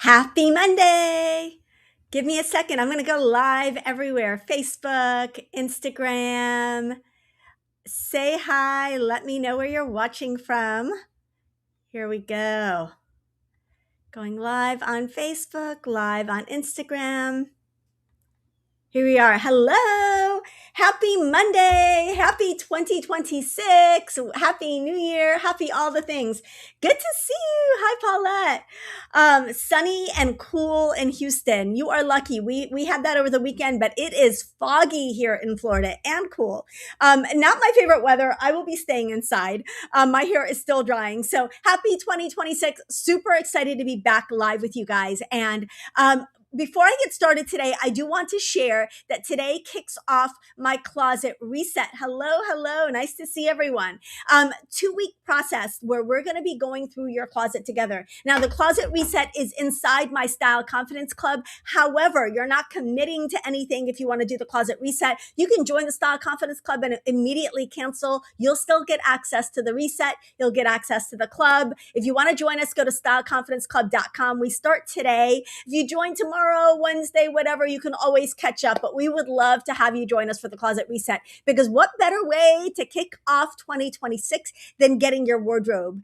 Happy Monday. Give me a second. I'm going to go live everywhere. Facebook, Instagram. Say hi. Let me know where you're watching from. Here we go. Going live on Facebook, live on Instagram. Here we are. Hello. Happy Monday. Happy 2026. Happy New Year. Happy all the things. Good to see you. Hi, Paulette. Sunny and cool in Houston. You are lucky. We had that over the weekend, but it is foggy here in Florida and cool. Not my favorite weather. I will be staying inside. My hair is still drying. So happy 2026. Super excited to be back live with you guys. And before I get started today, I do want to share that today kicks off my closet reset. Hello, hello. Nice to see everyone. 2-week process where we're going to be going through your closet together. Now, the closet reset is inside my Style Confidence Club. However, you're not committing to anything if you want to do the closet reset. You can join the Style Confidence Club and immediately cancel. You'll still get access to the reset. You'll get access to the club. If you want to join us, go to styleconfidenceclub.com. We start today. If you join tomorrow, Wednesday, whatever, you can always catch up. But we would love to have you join us for the closet reset, because what better way to kick off 2026 than getting your wardrobe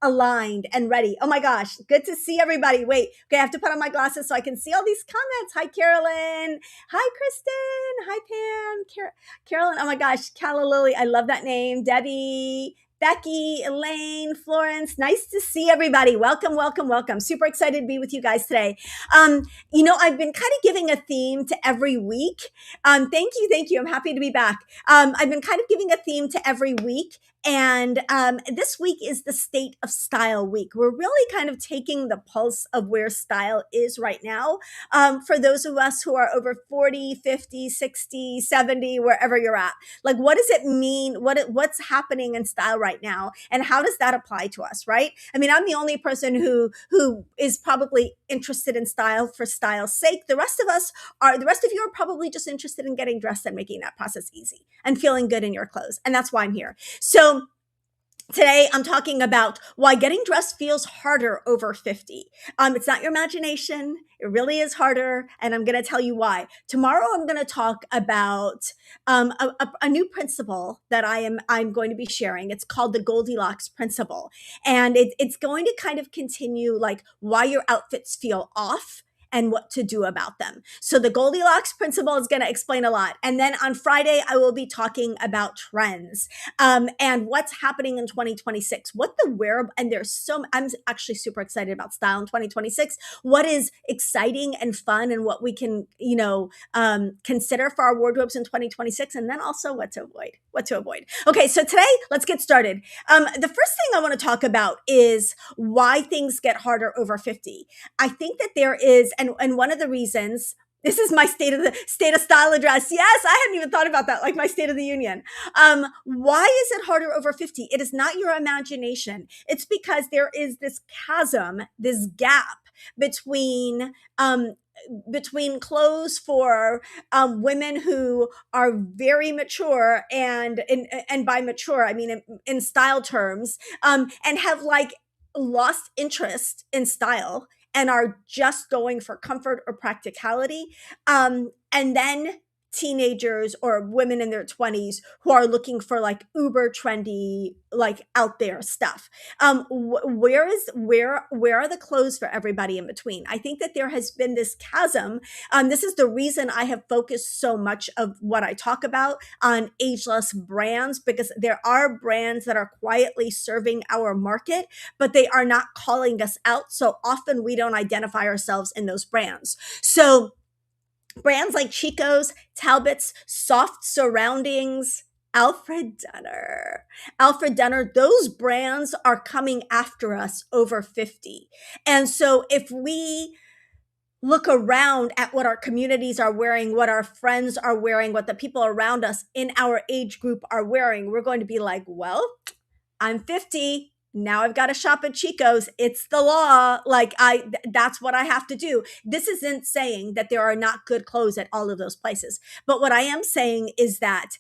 aligned and ready. Oh my gosh, good to see everybody. Wait, okay, I have to put on my glasses so I can see all these comments. Hi, Carolyn. Hi, Kristen. Hi, Pam. Carolyn. Oh my gosh, Calla Lily. I love that name. Debbie. Becky, Elaine, Florence, nice to see everybody. Welcome, welcome, welcome. Super excited to be with you guys today. I've been kind of giving a theme to every week. Thank you. I'm happy to be back. I've been kind of giving a theme to every week. And this week is the State of Style week. We're really kind of taking the pulse of where style is right now. For those of us who are over 40, 50, 60, 70, wherever you're at. Like, what does it mean? What's happening in style right now? And how does that apply to us, right? I mean, I'm the only person who is probably interested in style for style's sake. The rest of you are probably just interested in getting dressed and making that process easy and feeling good in your clothes. And that's why I'm here. So today, I'm talking about why getting dressed feels harder over 50. It's not your imagination. It really is harder. And I'm going to tell you why. Tomorrow, I'm going to talk about a new principle that I'm going to be sharing. It's called the Goldilocks principle. And it's going to kind of continue like why your outfits feel off and what to do about them. So the Goldilocks principle is going to explain a lot. And then on Friday, I will be talking about trends and what's happening in 2026, what the wearable, and I'm actually super excited about style in 2026, what is exciting and fun and what we can, consider for our wardrobes in 2026, and then also what to avoid. Okay, so today, let's get started. The first thing I want to talk about is why things get harder over 50. I think that there is, and one of the reasons, this is my state of style address. Yes, I hadn't even thought about that, like my State of the Union. Why is it harder over 50? It is not your imagination. It's because there is this chasm, this gap between clothes for women who are very mature, and by mature, I mean in style terms, and have like lost interest in style and are just going for comfort or practicality. And then teenagers or women in their 20s who are looking for like uber trendy, like out there stuff. Where are the clothes for everybody in between? I think that there has been this chasm. This is the reason I have focused so much of what I talk about on ageless brands, because there are brands that are quietly serving our market, but they are not calling us out. So often we don't identify ourselves in those brands. So brands like Chico's, Talbot's, Soft Surroundings, Alfred Dunner, those brands are coming after us over 50. And so if we look around at what our communities are wearing, what our friends are wearing, what the people around us in our age group are wearing, we're going to be like, well, I'm 50. now I've got to shop at Chico's. It's the law. Like that's what I have to do. This isn't saying that there are not good clothes at all of those places. But what I am saying is that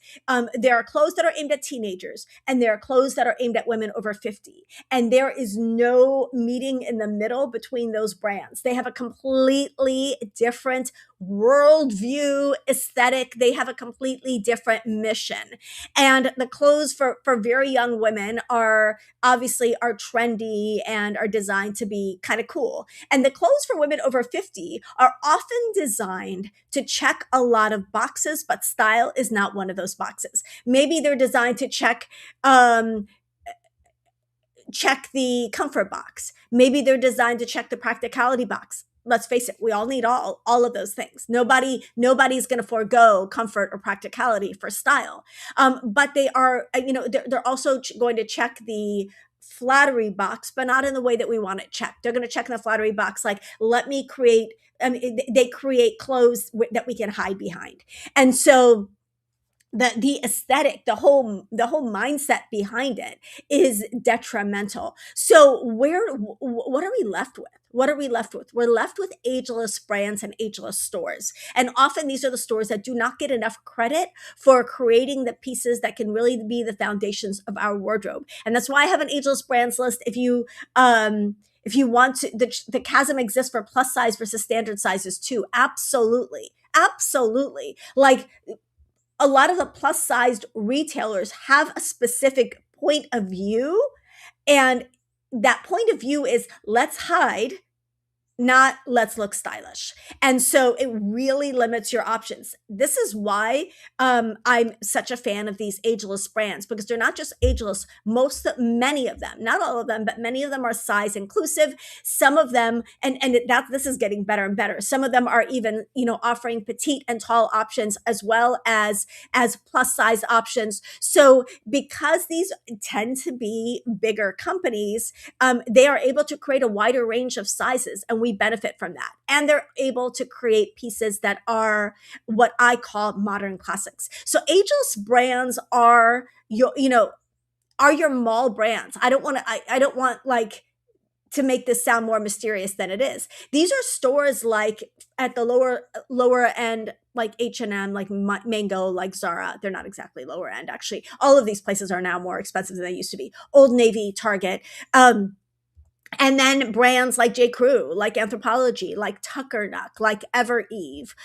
there are clothes that are aimed at teenagers, and there are clothes that are aimed at women over 50. And there is no meeting in the middle between those brands. They have a completely different worldview, aesthetic. They have a completely different mission. And the clothes for very young women are obviously are trendy and are designed to be kind of cool. And the clothes for women over 50 are often designed to check a lot of boxes, but style is not one of those boxes. Maybe they're designed to check the comfort box. Maybe they're designed to check the practicality box. Let's face it, we all need all of those things. Nobody's going to forego comfort or practicality for style. But they are, they're also going to check the flattery box, but not in the way that we want it checked. They're going to check in the flattery box, like, let me create, they create clothes that we can hide behind. And so the aesthetic, the whole mindset behind it is detrimental. So what are we left with? What are we left with? We're left with ageless brands and ageless stores. And often these are the stores that do not get enough credit for creating the pieces that can really be the foundations of our wardrobe. And that's why I have an ageless brands list. If you want to, the chasm exists for plus size versus standard sizes too. Absolutely. Like, a lot of the plus sized retailers have a specific point of view. And that point of view is, let's hide, not let's look stylish. And so it really limits your options. This is why I'm such a fan of these ageless brands, because they're not just ageless. Many of them, not all of them, but many of them are size inclusive. Some of them, this is getting better and better. Some of them are even, offering petite and tall options as well as plus size options. So because these tend to be bigger companies, they are able to create a wider range of sizes, and we benefit from that. And they're able to create pieces that are what I call modern classics. So ageless brands are your mall brands. I don't want like to make this sound more mysterious than it is. These are stores like at the lower end, like H&M, like Mango, like Zara. They're not exactly lower end, actually. All of these places are now more expensive than they used to be. Old Navy, Target. And then brands like J. Crew, like Anthropologie, like Tuckernuck, like Ever Eve.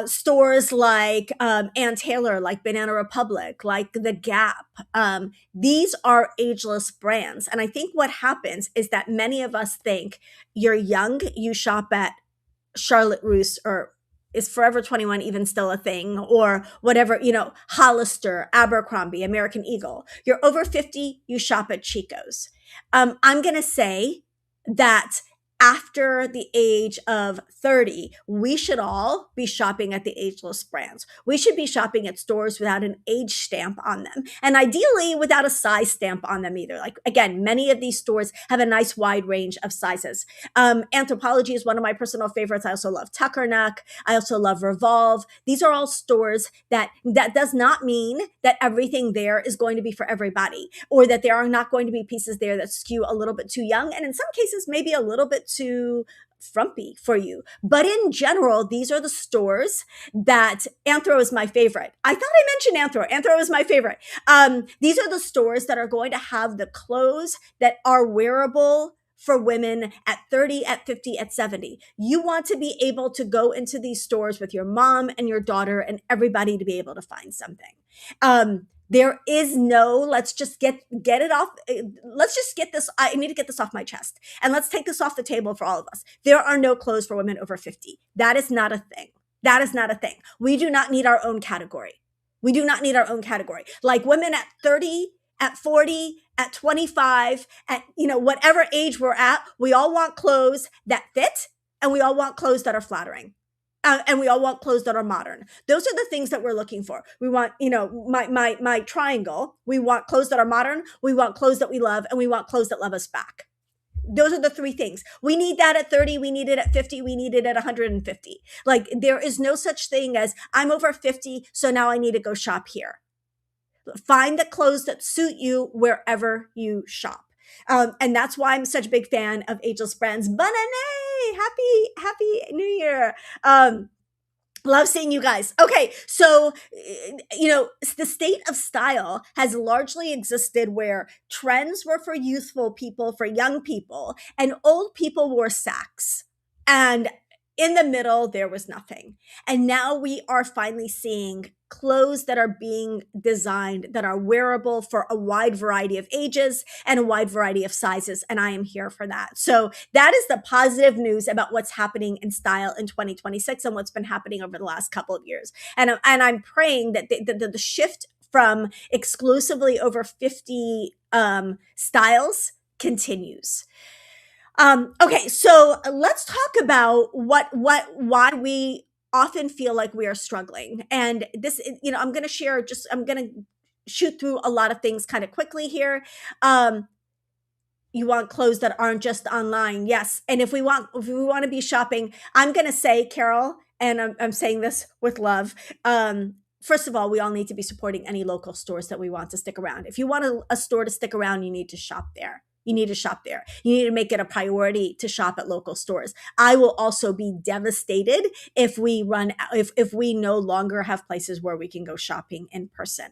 Stores like Ann Taylor, like Banana Republic, like The Gap. These are ageless brands. And I think what happens is that many of us think, you're young, you shop at Charlotte Russe, or is Forever 21 even still a thing, or whatever, Hollister, Abercrombie, American Eagle. You're over 50, you shop at Chico's. I'm going to say that after the age of 30, we should all be shopping at the ageless brands. We should be shopping at stores without an age stamp on them, and ideally without a size stamp on them either. Like, again, many of these stores have a nice wide range of sizes. Anthropologie is one of my personal favorites. I also love Tuckernuck. I also love Revolve. These are all stores that does not mean that everything there is going to be for everybody, or that there are not going to be pieces there that skew a little bit too young, and in some cases maybe a little bit too frumpy for you. But in general, these are the stores that Anthro is my favorite. I thought I mentioned Anthro. Anthro is my favorite. These are the stores that are going to have the clothes that are wearable for women at 30, at 50, at 70. You want to be able to go into these stores with your mom and your daughter and everybody to be able to find something. There is no, let's just get it off. Let's just get this. I need to get this off my chest. And let's take this off the table for all of us. There are no clothes for women over 50. That is not a thing. That is not a thing. We do not need our own category. We do not need our own category. Like women at 30, at 40, at 25, at, whatever age we're at, we all want clothes that fit, and we all want clothes that are flattering. And we all want clothes that are modern. Those are the things that we're looking for. We want, my triangle. We want clothes that are modern. We want clothes that we love, and we want clothes that love us back. Those are the three things. We need that at 30. We need it at 50. We need it at 150. Like, there is no such thing as, I'm over 50, so now I need to go shop here. Find the clothes that suit you wherever you shop. And that's why I'm such a big fan of Ageless Brands. Bonne année! Happy New Year. Love seeing you guys. Okay, so, the state of style has largely existed where trends were for youthful people, for young people, and old people wore sacks. And in the middle, there was nothing. And now we are finally seeing clothes that are being designed that are wearable for a wide variety of ages and a wide variety of sizes. And I am here for that. So that is the positive news about what's happening in style in 2026 and what's been happening over the last couple of years. And I'm praying that the shift from exclusively over 50 styles continues. Okay, so let's talk about why we often feel like we are struggling. And this, I'm going to share I'm going to shoot through a lot of things kind of quickly here. You want clothes that aren't just online. Yes. And if we want to be shopping, I'm going to say, Carol, and I'm saying this with love. First of all, we all need to be supporting any local stores that we want to stick around. If you want a store to stick around, you need to shop there. You need to shop there. You need to make it a priority to shop at local stores. I will also be devastated if we no longer have places where we can go shopping in person.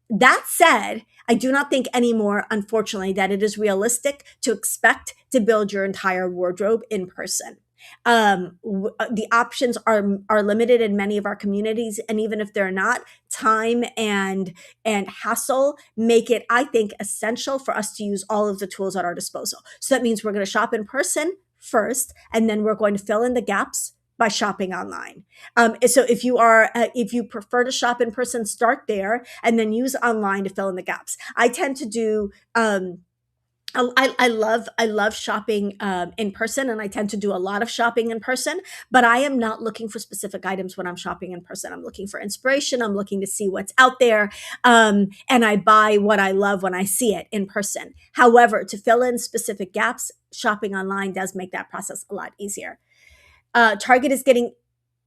That said, I do not think anymore, unfortunately, that it is realistic to expect to build your entire wardrobe in person. The options are limited in many of our communities, and even if they're not, time and hassle make it, I think, essential for us to use all of the tools at our disposal. So that means we're going to shop in person first, and then we're going to fill in the gaps by shopping online. So if you prefer to shop in person, start there and then use online to fill in the gaps. I tend to do, I love shopping in person, and I tend to do a lot of shopping in person, but I am not looking for specific items when I'm shopping in person. I'm looking for inspiration. I'm looking to see what's out there. And I buy what I love when I see it in person. However, to fill in specific gaps, shopping online does make that process a lot easier. Target is getting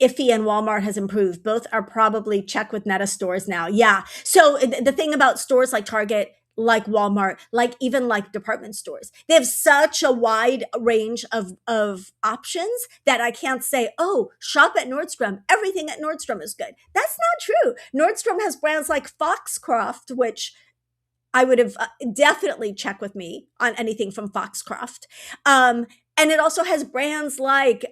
iffy and Walmart has improved. Both are probably check with Neta stores now. Yeah. So the thing about stores like Target, like Walmart, like even like department stores, they have such a wide range of options that I can't say, oh, shop at Nordstrom. Everything at Nordstrom is good. That's not true. Nordstrom has brands like Foxcroft, which I would have definitely checked with me on anything from Foxcroft. And it also has brands like,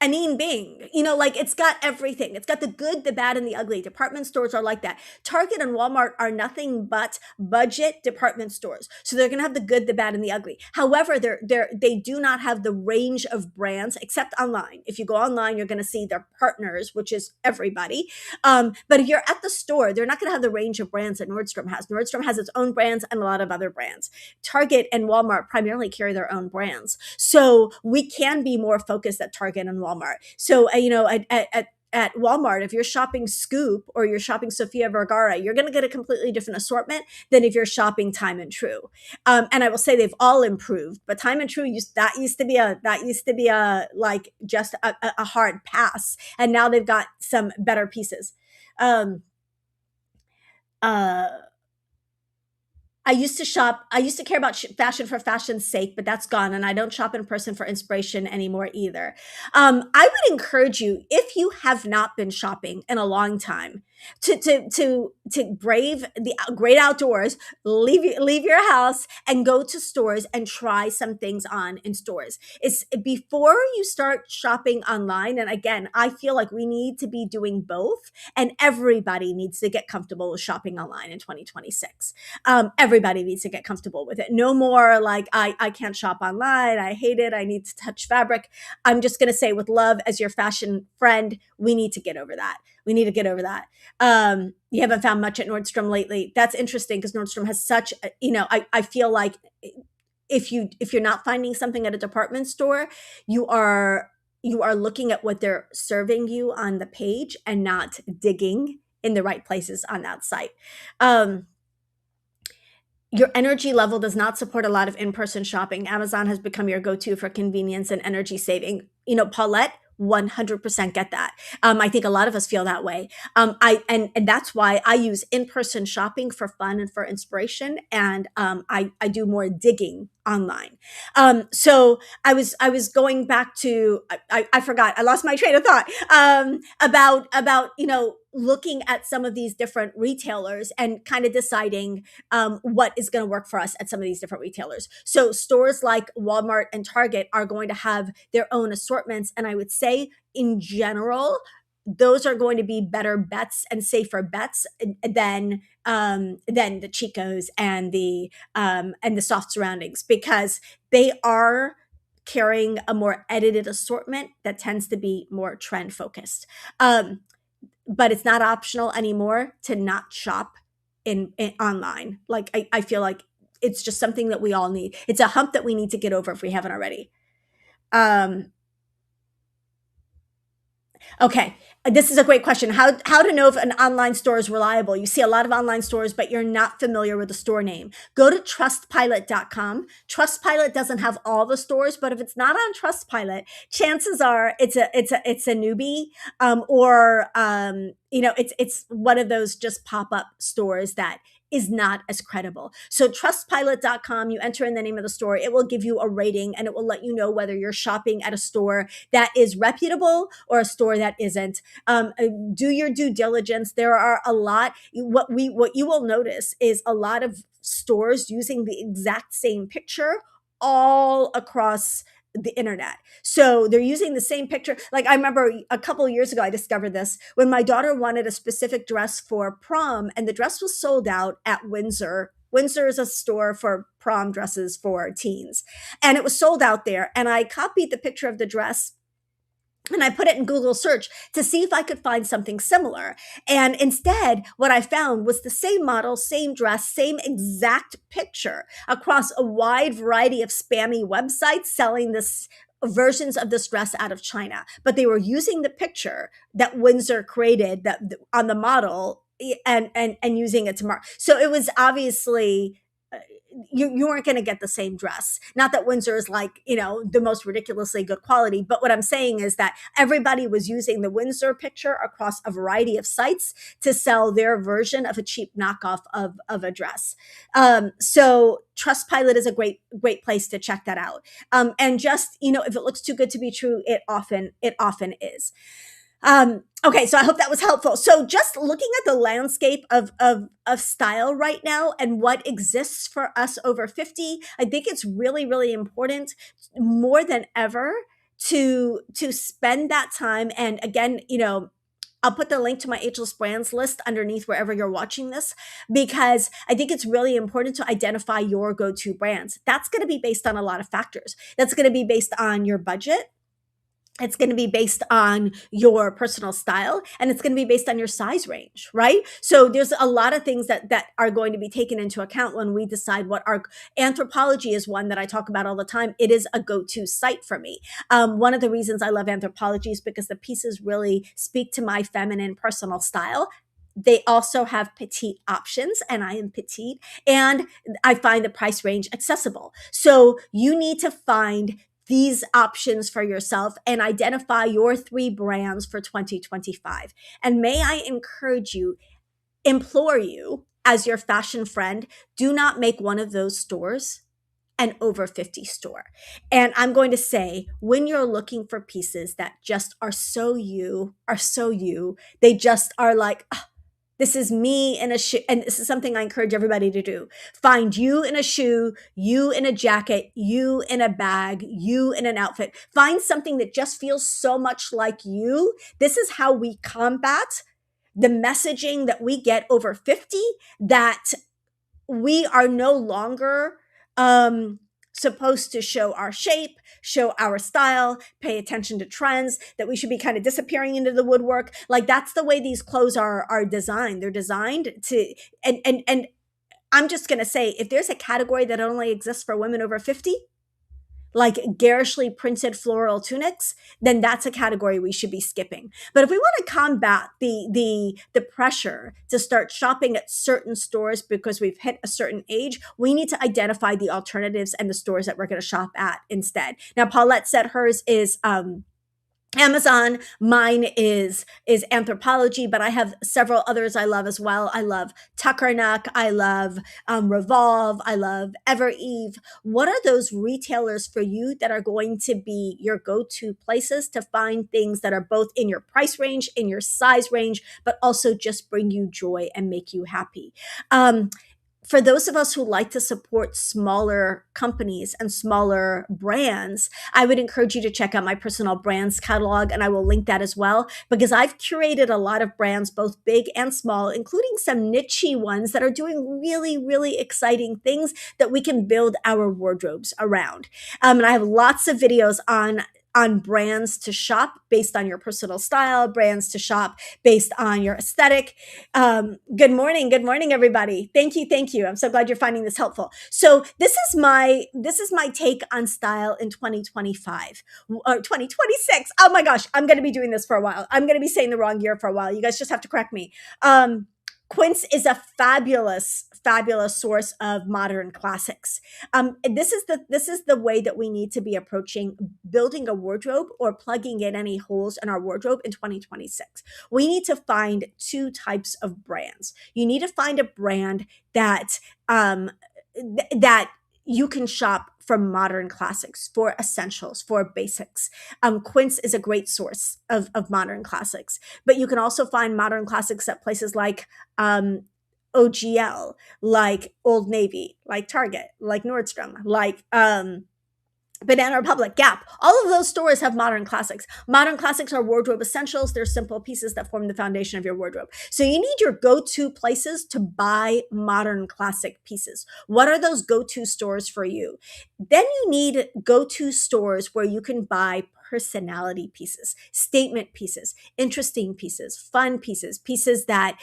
Anine Bing, like it's got everything. It's got the good, the bad, and the ugly. Department stores are like that. Target and Walmart are nothing but budget department stores. So they're going to have the good, the bad, and the ugly. However, they do not have the range of brands except online. If you go online, you're going to see their partners, which is everybody. But if you're at the store, they're not going to have the range of brands that Nordstrom has. Nordstrom has its own brands and a lot of other brands. Target and Walmart primarily carry their own brands. So we can be more focused at Target and Walmart. So, at Walmart, if you're shopping Scoop or you're shopping Sofia Vergara, you're going to get a completely different assortment than if you're shopping Time and True. And I will say they've all improved, but Time and True used to be a like just a hard pass, and now they've got some better pieces. I used to care about fashion for fashion's sake, but that's gone. And I don't shop in person for inspiration anymore either. I would encourage you, if you have not been shopping in a long time, to brave the great outdoors, leave your house and go to stores and try some things on in stores. It's before you start shopping online. And again, I feel like we need to be doing both, and everybody needs to get comfortable with shopping online in 2026. Everybody needs to get comfortable with it. No more like, I can't shop online. I hate it. I need to touch fabric. I'm just going to say, with love as your fashion friend, we need to get over that. We need to get over that. You haven't found much at Nordstrom lately. That's interesting because Nordstrom has such, I feel like if you're not finding something at a department store, you are looking at what they're serving you on the page and not digging in the right places on that site. Your energy level does not support a lot of in-person shopping. Amazon has become your go-to for convenience and energy saving. Paulette, 100% get that. I think a lot of us feel that way. And that's why I use in-person shopping for fun and for inspiration, and I do more digging online. So I was going back to I forgot, I lost my train of thought, about looking at some of these different retailers and kind of deciding what is going to work for us at some of these different retailers. So stores like Walmart and Target are going to have their own assortments, and I would say in general those are going to be better bets and safer bets than the Chicos and the soft surroundings, because they are carrying a more edited assortment that tends to be more trend focused. But it's not optional anymore to not shop in online. Like I feel like it's just something that we all need. It's a hump that we need to get over if we haven't already. Um, Okay, this is a great question. How to know if an online store is reliable? You see a lot of online stores, but you're not familiar with the store name. Go to trustpilot.com. Trustpilot doesn't have all the stores, but if it's not on Trustpilot, chances are it's a newbie, or it's one of those just pop up stores that is not as credible. So trustpilot.com, you enter in the name of the store, it will give you a rating and it will let you know whether you're shopping at a store that is reputable or a store that isn't. Do your due diligence. There are a lot. What you will notice is a lot of stores using the exact same picture all across the internet. So they're using the same picture. Like I remember a couple of years ago, I discovered this when my daughter wanted a specific dress for prom, and the dress was sold out at Windsor. Windsor is a store for prom dresses for teens, and it was sold out there. And I copied the picture of the dress and I put it in Google search to see if I could find something similar. And instead, what I found was the same model, same dress, same exact picture across a wide variety of spammy websites selling this versions of this dress out of China. But they were using the picture that Windsor created on the model and using it to mark. So it was obviously you weren't going to get the same dress. Not that Windsor is like, the most ridiculously good quality, but what I'm saying is that everybody was using the Windsor picture across a variety of sites to sell their version of a cheap knockoff of a dress. So Trustpilot is a great place to check that out. And just, if it looks too good to be true, it often is. Okay, so I hope that was helpful. So just looking at the landscape of style right now and what exists for us over 50, I think it's really, really important more than ever to spend that time. And again, I'll put the link to my Ageless Brands list underneath wherever you're watching this, because I think it's really important to identify your go-to brands. That's going to be based on a lot of factors. That's going to be based on your budget. It's going to be based on your personal style, and it's going to be based on your size range, right? So there's a lot of things that are going to be taken into account when we decide what our Anthropology is one that I talk about all the time. It is a go-to site for me. One of the reasons I love Anthropology is because the pieces really speak to my feminine personal style. They also have petite options, and I am petite, and I find the price range accessible. So you need to find these options for yourself and identify your 3 brands for 2025. And may I implore you as your fashion friend, do not make one of those stores an over 50 store. And I'm going to say, when you're looking for pieces that just are so you, they just are like, oh, this is me in a shoe. And this is something I encourage everybody to do. Find you in a shoe, you in a jacket, you in a bag, you in an outfit. Find something that just feels so much like you. This is how we combat the messaging that we get over 50, that we are no longer supposed to show our shape, show our style, pay attention to trends, that we should be kind of disappearing into the woodwork. Like, that's the way these clothes are designed. They're designed to, and I'm just going to say, if there's a category that only exists for women over 50, like garishly printed floral tunics, then that's a category we should be skipping. But if we want to combat the pressure to start shopping at certain stores because we've hit a certain age, we need to identify the alternatives and the stores that we're going to shop at instead. Now, Paulette said hers is Amazon. Mine is Anthropology, but I have several others I love as well. I love Tuckernuck. I love Revolve. I love Evereve. What are those retailers for you that are going to be your go-to places to find things that are both in your price range, in your size range, but also just bring you joy and make you happy? For those of us who like to support smaller companies and smaller brands, I would encourage you to check out my personal brands catalog, and I will link that as well, because I've curated a lot of brands, both big and small, including some niche-y ones that are doing really, really exciting things that we can build our wardrobes around. And I have lots of videos on brands to shop based on your personal style, brands to shop based on your aesthetic. Good morning, everybody. Thank you. I'm so glad you're finding this helpful. So this is my take on style in 2025 or 2026. Oh my gosh, I'm going to be doing this for a while. I'm going to be saying the wrong year for a while. You guys just have to correct me. Quince is a fabulous source of modern classics. This is the way that we need to be approaching building a wardrobe or plugging in any holes in our wardrobe in 2026. We need to find two types of brands. You need to find a brand that that you can shop for modern classics, for essentials, for basics. Quince is a great source of modern classics, but you can also find modern classics at places like OGL, like Old Navy, like Target, like Nordstrom, like Banana Republic, Gap. All of those stores have modern classics. Modern classics are wardrobe essentials. They're simple pieces that form the foundation of your wardrobe. So you need your go-to places to buy modern classic pieces. What are those go-to stores for you? Then you need go-to stores where you can buy personality pieces, statement pieces, interesting pieces, fun pieces, pieces that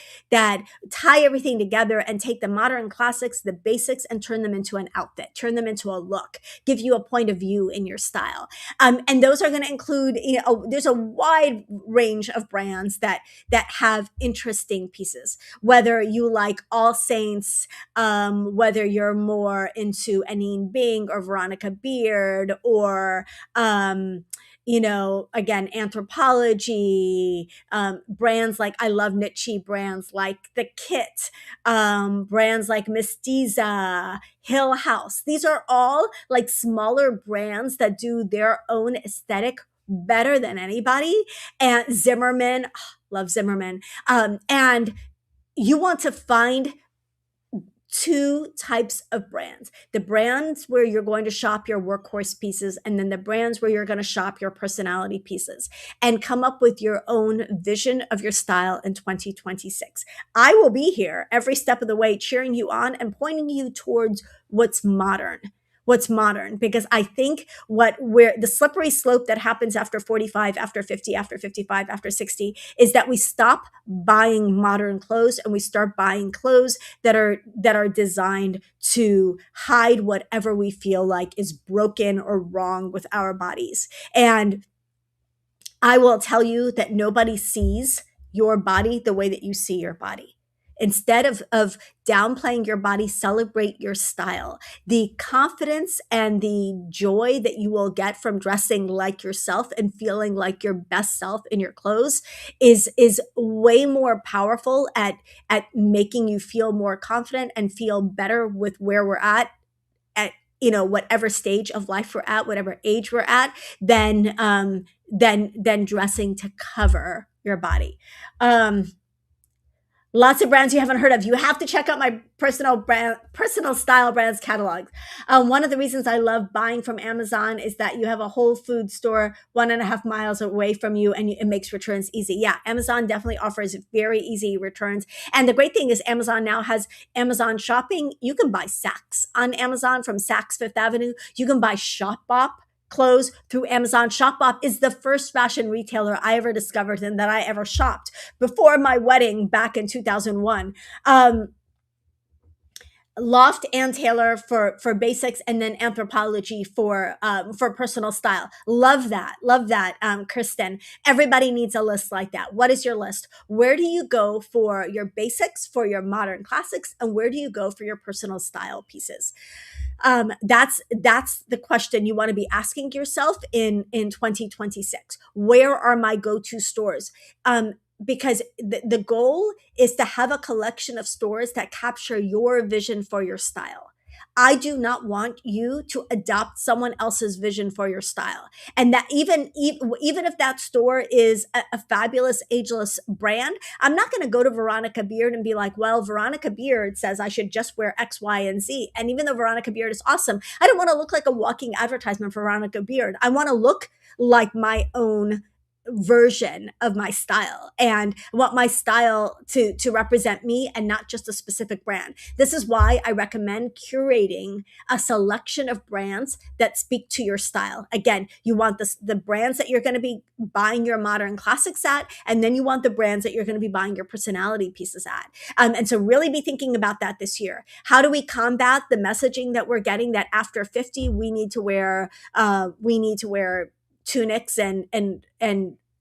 tie everything together and take the modern classics, the basics, and turn them into an outfit, turn them into a look, give you a point of view in your style. And those are going to include, there's a wide range of brands that have interesting pieces, whether you like All Saints, whether you're more into Anine Bing or Veronica Beard, or again, Anthropology, brands like, I love niche brands like The Kit, brands like Mestiza, Hill House. These are all like smaller brands that do their own aesthetic better than anybody. And Zimmerman, love Zimmerman. And you want to find two types of brands: the brands where you're going to shop your workhorse pieces, and then the brands where you're going to shop your personality pieces, and come up with your own vision of your style in 2026. I will be here every step of the way cheering you on and pointing you towards what's modern, because I think where the slippery slope that happens after 45, after 50, after 55, after 60 is that we stop buying modern clothes and we start buying clothes that are designed to hide whatever we feel like is broken or wrong with our bodies. And I will tell you that nobody sees your body the way that you see your body. Instead of downplaying your body, celebrate your style. The confidence and the joy that you will get from dressing like yourself and feeling like your best self in your clothes is way more powerful at making you feel more confident and feel better with where we're at whatever stage of life we're at, whatever age we're at, than dressing to cover your body. Lots of brands you haven't heard of. You have to check out my personal style brands catalog. One of the reasons I love buying from Amazon is that you have a Whole Food store 1.5 miles away from you, and it makes returns easy. Yeah, Amazon definitely offers very easy returns. And the great thing is Amazon now has Amazon shopping. You can buy Saks on Amazon from Saks Fifth Avenue. You can buy Shopbop clothes through Amazon. Shopbop is the first fashion retailer I ever discovered and that I ever shopped before my wedding back in 2001. Loft and Taylor for basics, and then Anthropology for personal style. Love that, Kristen. Everybody needs a list like that. What is your list? Where do you go for your basics, for your modern classics, and where do you go for your personal style pieces? That's the question you want to be asking yourself in 2026. Where are my go-to stores? Because the goal is to have a collection of stores that capture your vision for your style. I do not want you to adopt someone else's vision for your style. And that even if that store is a fabulous ageless brand, I'm not going to go to Veronica Beard and be like, well, Veronica Beard says I should just wear X, Y, and Z. And even though Veronica Beard is awesome, I don't want to look like a walking advertisement for Veronica Beard. I want to look like my own version of my style, and want my style to represent me and not just a specific brand. This is why I recommend curating a selection of brands that speak to your style. Again, you want the brands that you're going to be buying your modern classics at, and then you want the brands that you're going to be buying your personality pieces at. And so really be thinking about that this year. How do we combat the messaging that we're getting that after 50 we need to wear tunics and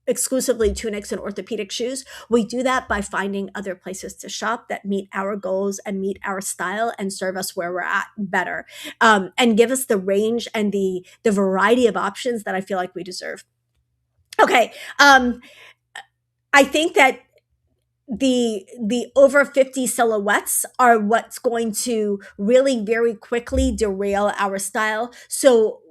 exclusively tunics and orthopedic shoes? We do that by finding other places to shop that meet our goals and meet our style and serve us where we're at better, and give us the range and the variety of options that I feel like we deserve. Okay. I think that the over 50 silhouettes are what's going to really very quickly derail our style. So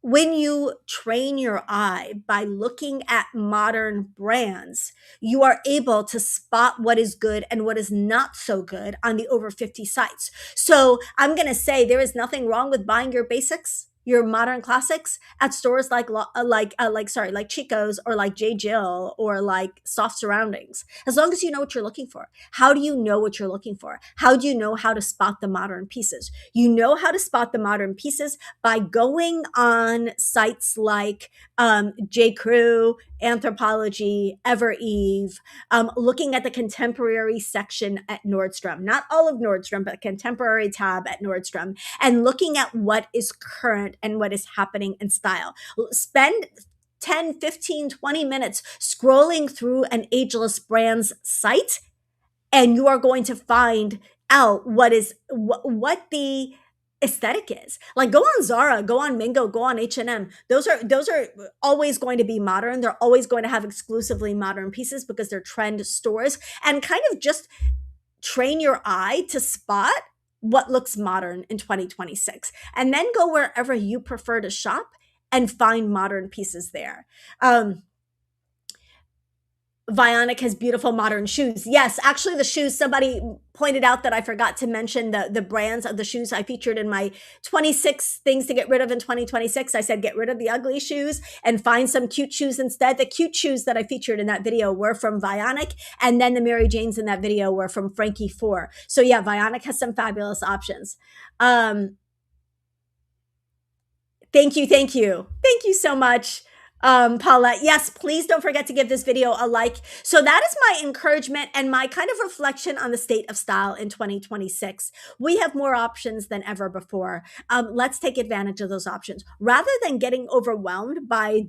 when you train your eye by looking at modern brands, you are able to spot what is good and what is not so good on the over 50 sites. So I'm going to say there is nothing wrong with buying your basics, your modern classics at stores like Chico's or like J. Jill or like Soft Surroundings, as long as you know what you're looking for. How do you know what you're looking for? How do you know how to spot the modern pieces? You know how to spot the modern pieces by going on sites like J. Crew, Anthropology, Ever Eve, looking at the contemporary section at Nordstrom, not all of Nordstrom, but contemporary tab at Nordstrom, and looking at what is current and what is happening in style. Spend 10, 15, 20 minutes scrolling through an Ageless brand's site, and you are going to find out what the aesthetic is. Like, go on Zara, go on Mingo, go on H&M. Those are always going to be modern. They're always going to have exclusively modern pieces because they're trend stores, and kind of just train your eye to spot what looks modern in 2026, and then go wherever you prefer to shop and find modern pieces there. Vionic has beautiful modern shoes. Yes, actually the shoes, somebody pointed out that I forgot to mention the brands of the shoes I featured in my 26 things to get rid of in 2026. I said, get rid of the ugly shoes and find some cute shoes instead. The cute shoes that I featured in that video were from Vionic, and then the Mary Janes in that video were from Frankie 4. So yeah, Vionic has some fabulous options. Thank you so much, Paulette. Yes, please don't forget to give this video a like. So that is my encouragement and my kind of reflection on the state of style in 2026. We have more options than ever before. Let's take advantage of those options rather than getting overwhelmed by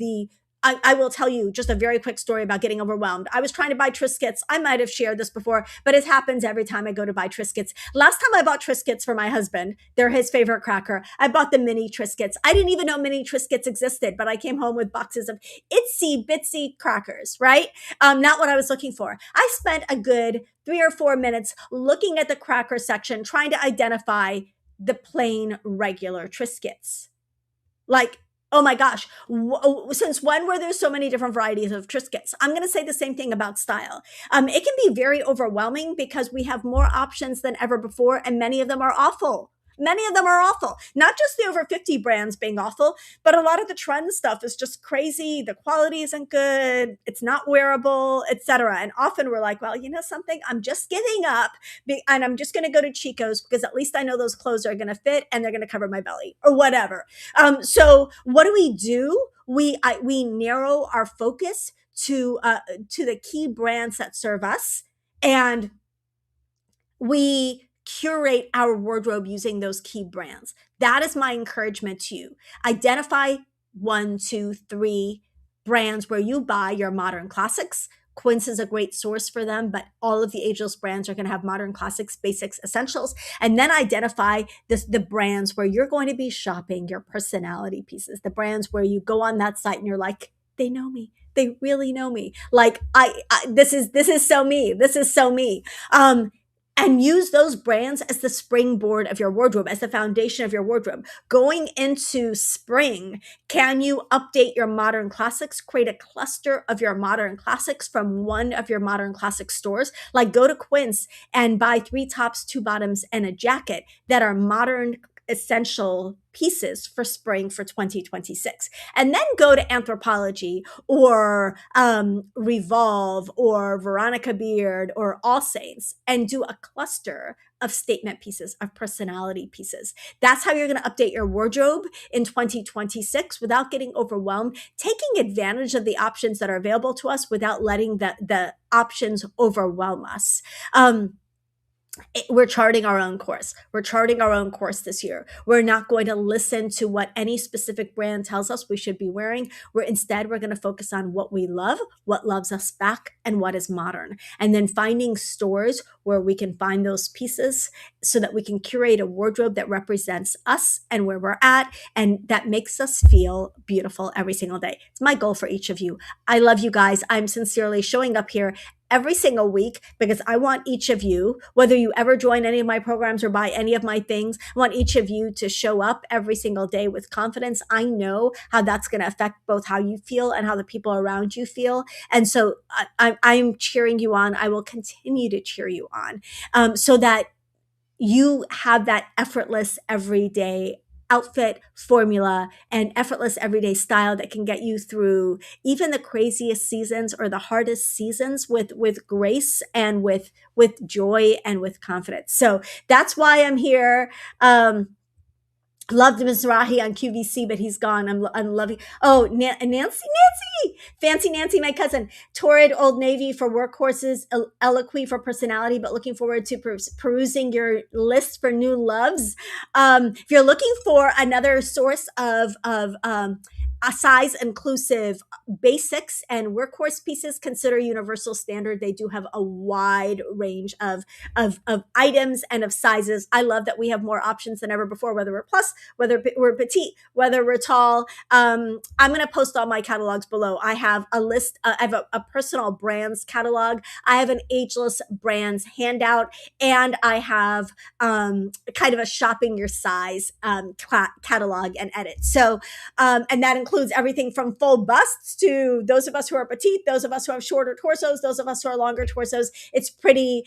I will tell you just a very quick story about getting overwhelmed. I was trying to buy Triscuits. I might have shared this before, but it happens every time I go to buy Triscuits. Last time I bought Triscuits for my husband, they're his favorite cracker. I bought the mini Triscuits. I didn't even know mini Triscuits existed, but I came home with boxes of itsy bitsy crackers, right? Not what I was looking for. I spent a good 3 or 4 minutes looking at the cracker section, trying to identify the plain regular Triscuits. Like, oh my gosh, since when were there so many different varieties of Triscuits? I'm going to say the same thing about style. It can be very overwhelming because we have more options than ever before, and many of them are awful. Many of them are awful. Not just the over 50 brands being awful, but a lot of the trend stuff is just crazy. The quality isn't good. It's not wearable, etc. And often we're like, well, you know something? I'm just giving up and I'm just going to go to Chico's because at least I know those clothes are going to fit and they're going to cover my belly or whatever. So what do? We narrow our focus to the key brands that serve us, and we curate our wardrobe using those key brands. That is my encouragement to you. Identify 1, 2, 3 brands where you buy your modern classics, Quince is a great source for them, but all of the Ageless brands are going to have modern classics, basics, essentials, and then identify the brands where you're going to be shopping your personality pieces, the brands where you go on that site and you're like, they know me. They really know me. Like this is so me. This is so me. And use those brands as the springboard of your wardrobe, as the foundation of your wardrobe. Going into spring, can you update your modern classics, create a cluster of your modern classics from one of your modern classic stores? Like go to Quince and buy 3 tops, 2 bottoms, and a jacket that are modern essential pieces for spring for 2026. And then go to Anthropologie or Revolve or Veronica Beard or All Saints and do a cluster of statement pieces, of personality pieces. That's how you're going to update your wardrobe in 2026 without getting overwhelmed, taking advantage of the options that are available to us without letting the options overwhelm us. We're charting our own course. We're charting our own course this year. We're not going to listen to what any specific brand tells us we should be wearing. Instead, we're going to focus on what we love, what loves us back, and what is modern. And then finding stores where we can find those pieces so that we can curate a wardrobe that represents us and where we're at and that makes us feel beautiful every single day. It's my goal for each of you. I love you guys. I'm sincerely showing up here every single week because I want each of you, whether you ever join any of my programs or buy any of my things, I want each of you to show up every single day with confidence. I know how that's going to affect both how you feel and how the people around you feel. And so I'm cheering you on. I will continue to cheer you on so that you have that effortless everyday outfit formula and effortless everyday style that can get you through even the craziest seasons or the hardest seasons with grace and with joy and with confidence. So that's why I'm here. Loved Mizrahi on QVC, but he's gone. I'm loving. Oh, Nancy, Fancy Nancy, my cousin. Torrid Old Navy for workhorses, Eloquy for personality, but looking forward to perusing your list for new loves. If you're looking for another source of a size inclusive basics and workhorse pieces, consider Universal Standard. They do have a wide range of items and of sizes. I love that we have more options than ever before, whether we're plus, whether we're petite, whether we're tall. I'm going to post all my catalogs below. I have a list. I have a personal brands catalog. I have an Ageless brands handout, and I have kind of a shopping your size catalog and edit. So, and that includes everything from full busts to those of us who are petite, those of us who have shorter torsos, those of us who are longer torsos. It's pretty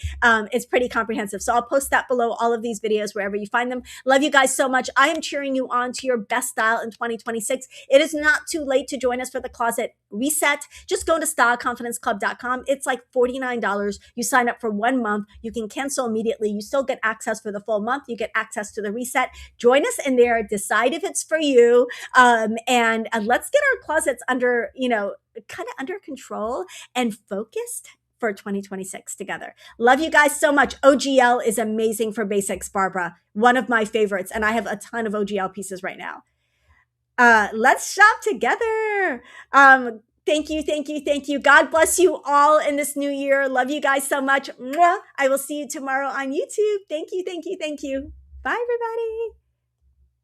comprehensive. So I'll post that below all of these videos wherever you find them. Love you guys so much. I am cheering you on to your best style in 2026. It is not too late to join us for the closet reset. Just go to styleconfidenceclub.com. It's like $49. You sign up for 1 month. You can cancel immediately. You still get access for the full month. You get access to the reset. Join us in there. Decide if it's for you. And let's get our closets under, kind of under control and focused for 2026 together. Love you guys so much. OGL is amazing for basics, Barbara. One of my favorites. And I have a ton of OGL pieces right now. Let's shop together. Thank you. God bless you all in this new year. Love you guys so much. Mwah. I will see you tomorrow on YouTube. Thank you. Bye, everybody.